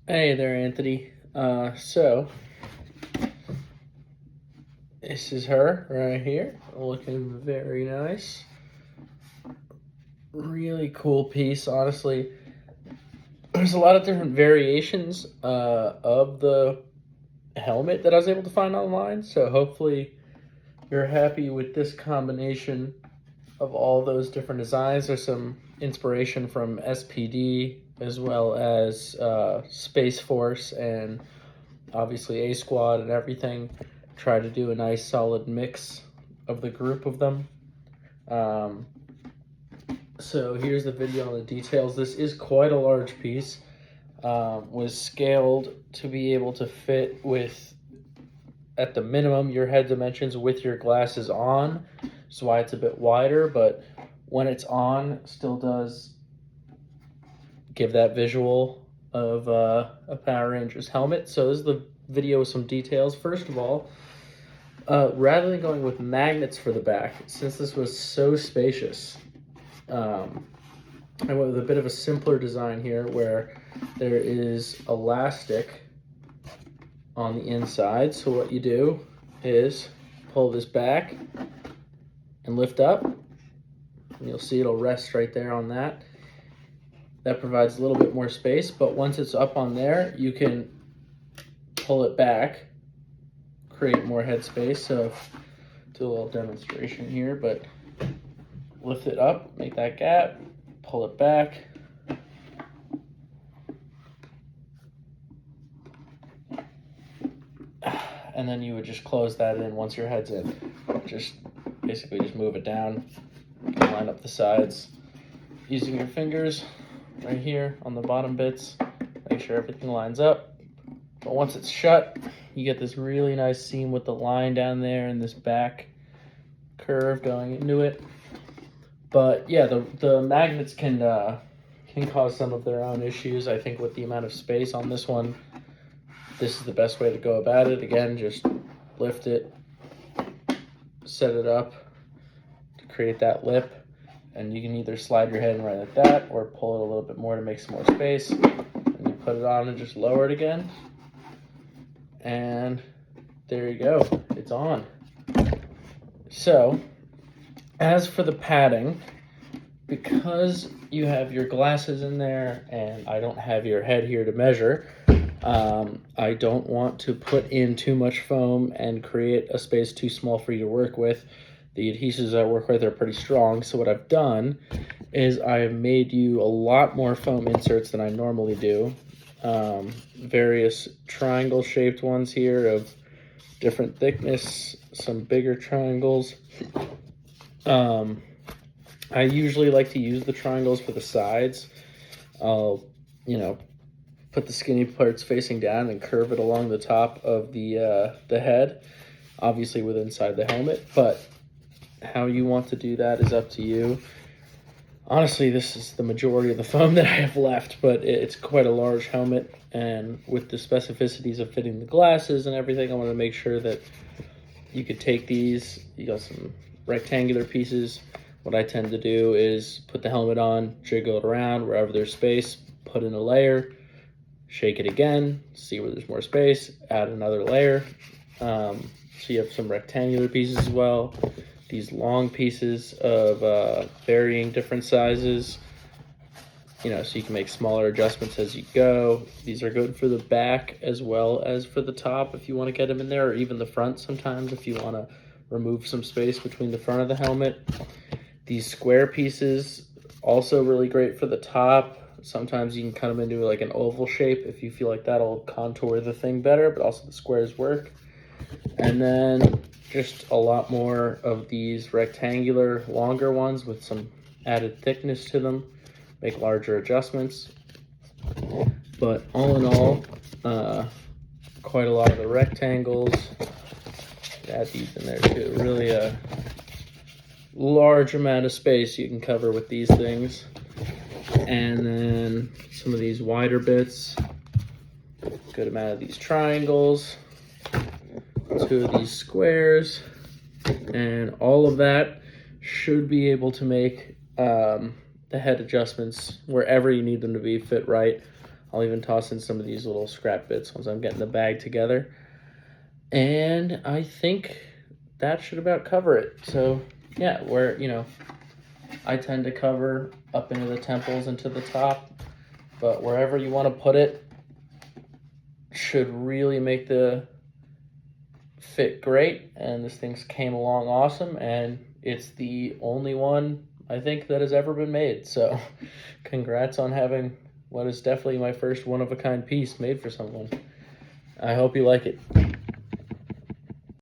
Hey there, Anthony. So this is her right here, looking very nice. Really cool piece, honestly. There's a lot of different variations of the helmet that I was able to find online. So hopefully you're happy with this combination of all those different designs. There's some inspiration from SPD as well as Space Force and obviously A Squad and everything. Try to do a nice solid mix of the group of them. So here's the video on the details. This is quite a large piece. Was scaled to be able to fit with, at the minimum, your head dimensions with your glasses on. That's why it's a bit wider, but when it's on, still does give that visual of a Power Rangers helmet. So this is the video with some details. First of all, rather than going with magnets for the back, since this was so spacious, I went with a bit of a simpler design here where there is elastic on the inside. So what you do is pull this back and lift up, and you'll see it'll rest right there on that. That provides a little bit more space, but once it's up on there, you can pull it back, create more head space. So do a little demonstration here, but lift it up, make that gap, pull it back, and then you would just close that in once your head's in. Just basically just move it down, you can line up the sides using your fingers right here on the bottom bits, make sure everything lines up. But once it's shut, you get this really nice seam with the line down there and this back curve going into it. But yeah, the magnets can cause some of their own issues. I think with the amount of space on this one, this is the best way to go about it. Again, just lift it, set it up to create that lip, and you can either slide your head in right like that or pull it a little bit more to make some more space. And you put it on and just lower it again. And there you go, it's on. So, as for the padding, because you have your glasses in there and I don't have your head here to measure, I don't want to put in too much foam and create a space too small for you to work with. The adhesives I work with are pretty strong, so what I've done is I've made you a lot more foam inserts than I normally do. Various triangle shaped ones here of different thickness, some bigger triangles. I usually like to use the triangles for the sides. I'll, put the skinny parts facing down and curve it along the top of the head, obviously with inside the helmet, but how you want to do that is up to you. Honestly, this is the majority of the foam that I have left, but it's quite a large helmet, and with the specificities of fitting the glasses and everything, I want to make sure that you could take these, you got some rectangular pieces. What I tend to do is put the helmet on, jiggle it around wherever there's space, put in a layer, shake it again, see where there's more space, add another layer. So you have some rectangular pieces as well. These long pieces of varying different sizes, so you can make smaller adjustments as you go. These are good for the back as well as for the top if you want to get them in there, or even the front sometimes if you want to remove some space between the front of the helmet. These square pieces, also really great for the top. Sometimes you can cut them into like an oval shape if you feel like that'll contour the thing better, but also the squares work. And then just a lot more of these rectangular, longer ones with some added thickness to them. Make larger adjustments. But all in all, quite a lot of the rectangles. Add these in there too. Really a large amount of space you can cover with these things. And then some of these wider bits. Good amount of these triangles. 2 of these squares, and all of that should be able to make the head adjustments wherever you need them to be fit right. I'll even toss in some of these little scrap bits once I'm getting the bag together. And I think that should about cover it. So yeah, I tend to cover up into the temples and to the top, but wherever you want to put it should really make the fit great. And this thing came along awesome, and it's the only one I think that has ever been made. So congrats on having what is definitely my first one-of-a-kind piece made for someone. I hope you like it.